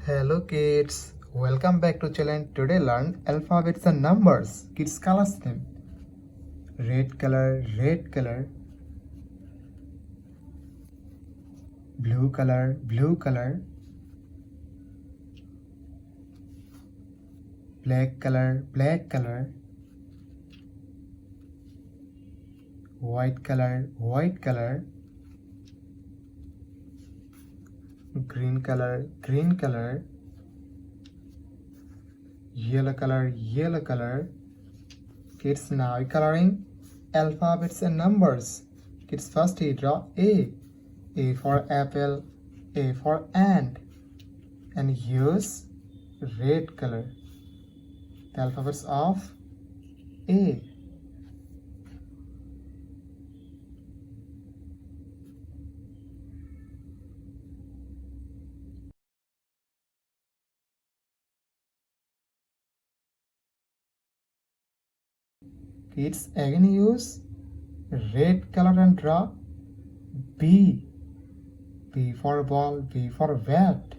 Hello kids, welcome back to channel. Today learn alphabets and numbers. Kids colors them. Red color, blue color, black color, white color, green color, yellow color. Kids, now coloring alphabets and numbers. Kids, first you draw A for apple, A for ant, and use red color. The alphabets of A. Kids, again use red color and draw B. B for ball, B for bat.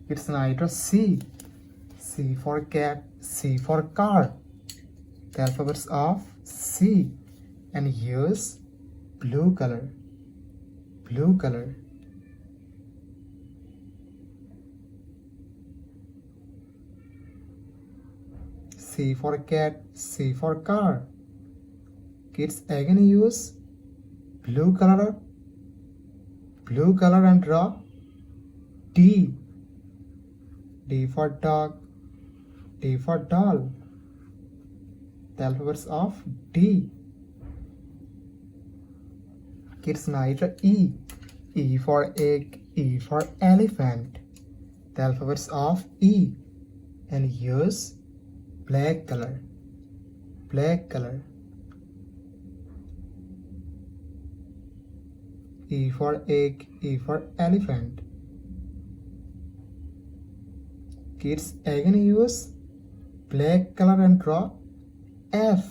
Kids, now I draw C. C for cat, C for car. The alphabets of C, and use blue color. C for cat, C for car. Kids, again use blue color and draw D. D for dog, D for doll. The alphabets of D. Kids, now draw E. E for egg, E for elephant. The alphabets of E, and use black color. E for egg, E for elephant. Kids, again use black color and draw F.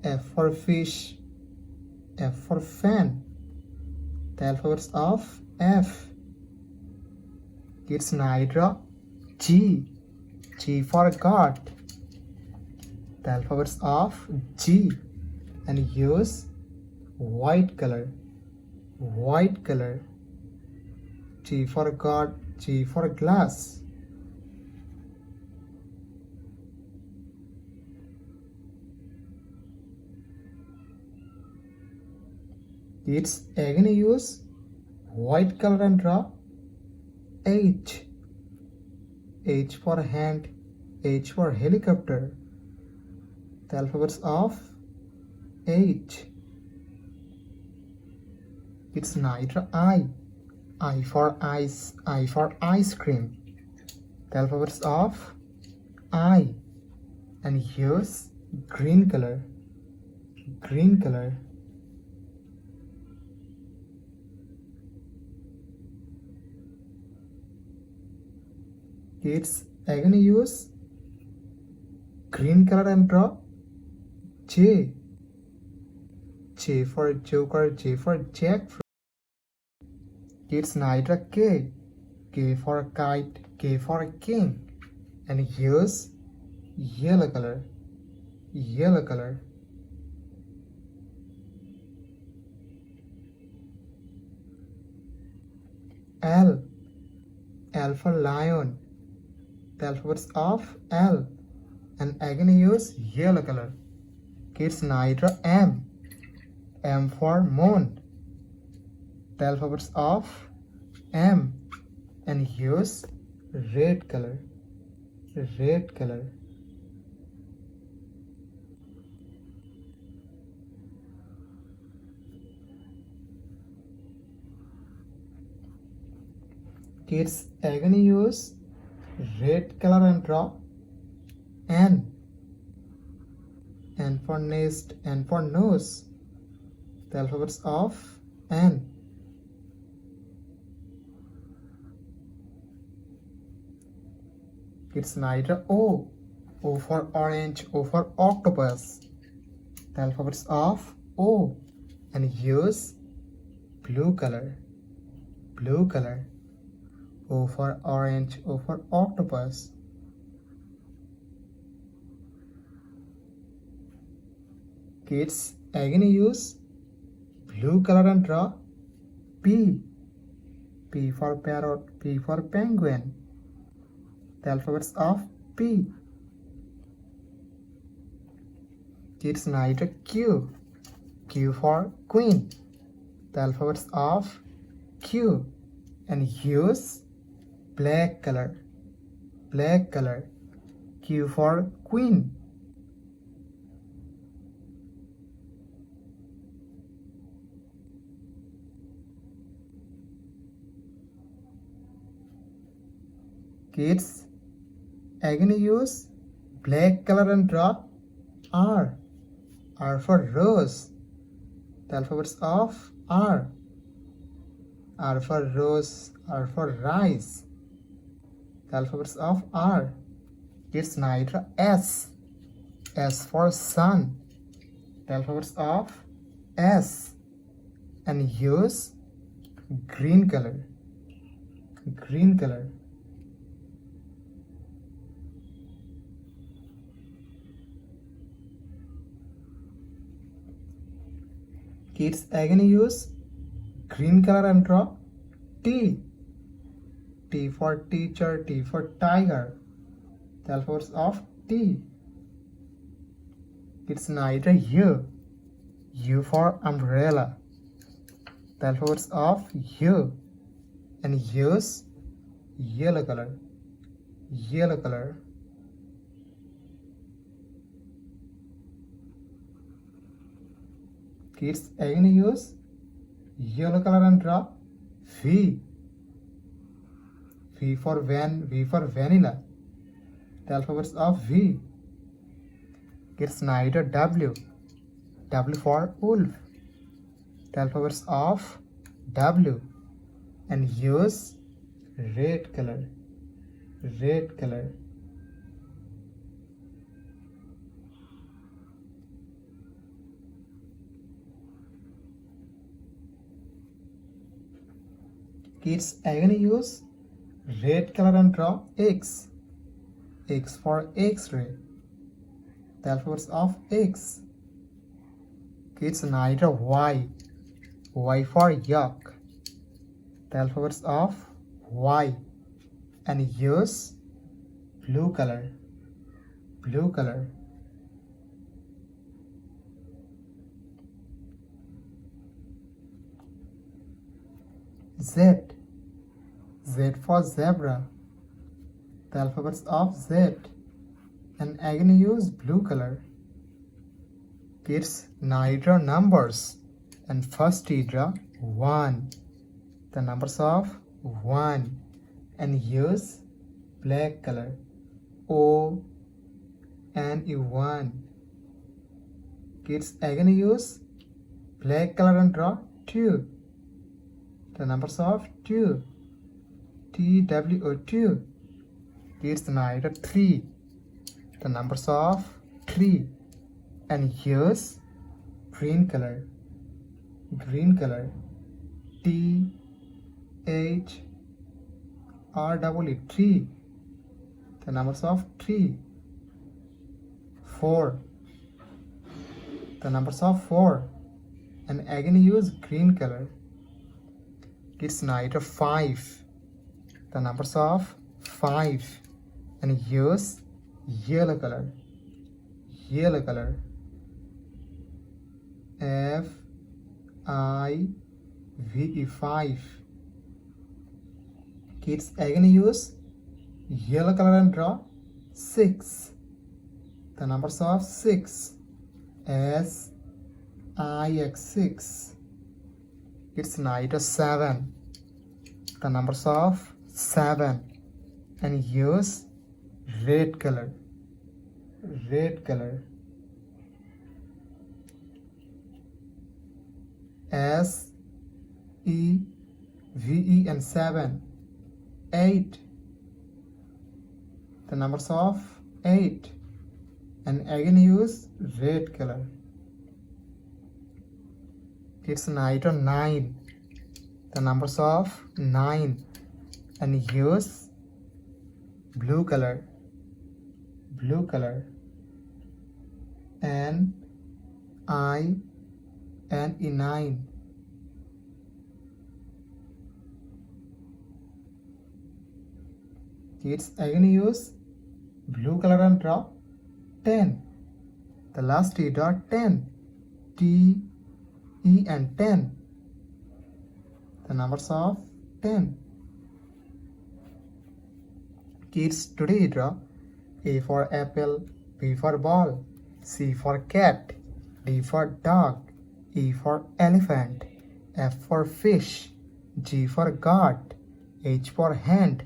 F for fish, F for fan. The alphabets of F. Kids, now draw G. G for God. The alphabets of G, and use white color. G for God, G for glass. Kids, again use white color and draw H. H for hand, H for helicopter. The alphabets of H. It's now draw I. I for ice, I for ice cream. The alphabets of I, and use green color. Kids, again use green color and draw J. J for joker, J for jackfruit. Kids, now draw K. K for kite, K for king, and use yellow color. L. L for lion. The alphabets of L, and again use yellow color. Kids, now draw M. M for moon. The alphabets of M, and use red color. Kids, again use red color and draw N. N for nest, N for nose. The alphabets of N. Kids, now draw O. O for orange, O for octopus. The alphabets of O, and use blue color. O for orange, O for octopus. Kids, again use blue color and draw P. P for parrot, P for penguin. The alphabets of P. Kids, write a Q. Q for queen. The alphabets of Q. And use black color. Black color. Q for queen. Kids, again use black color and draw R. R for rose. The alphabets of R. R for rose, R for rice. The alphabets of R. Kids, write S. S for sun. The alphabets of S. And use green color. Green color. Kids, again use green color and draw T. T for teacher, T for tiger. The alphabets of T. Kids, write a U. U for umbrella. The alphabets of U. And use yellow color. Yellow color. Kids, again use yellow color and draw V. V for van, V for vanilla. The alphabets of V. Kids, write a W. W for wolf. The alphabets of W. And use red color. Red color. Kids, again use red color and draw X. X for X-ray. The alphabets of X. Kids, write a Y. Y for yak. The alphabets of Y. And use blue color. Blue color. Z. Z for zebra. The alphabets of Z. And again use blue color. Kids, now draw numbers. And first draw 1. The numbers of 1. And use black color. O and U1. Kids, again use black color and draw 2. The numbers of 2. TWO2. Kids, now 3. The numbers of 3. And use green color. Green color. THREE. 3. The numbers of 3. 4. The numbers of 4. And again use green color. Kids, now 5. The numbers of 5. And use yellow color. Yellow color. FIVE 5. Kids, again use yellow color and draw 6. The numbers of 6. SIX 6. Kids, now 7. The numbers of 7. And use red color. Red color. SEVE and 7. 8. The numbers of 8. And again use red color. Kids, now 9. The numbers of 9. and use blue color. N I N E 9. Kids, again use blue color and draw 10. The last T dot 10. T E and 10. The numbers of 10. Kids, today draw A for apple, B for ball, C for cat, D for dog, E for elephant, F for fish, G for goat, H for hand,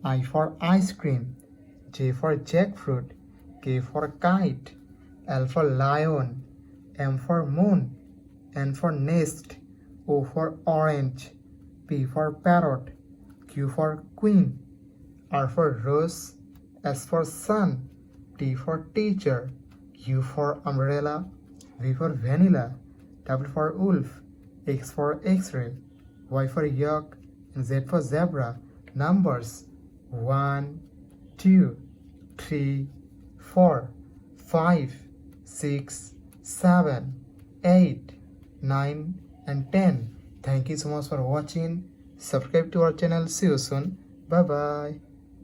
I for ice cream, J for jackfruit, K for kite, L for lion, M for moon, N for nest, O for orange, P for parrot, Q for queen, R for rose, S for sun, T for teacher, U for umbrella, V for vanilla, W for wolf, X for x-ray, Y for yak, and Z for zebra. Numbers 1, 2, 3, 4, 5, 6, 7, 8, 9, and 10. Thank you so much for watching. Subscribe to our channel. See you soon. Bye bye.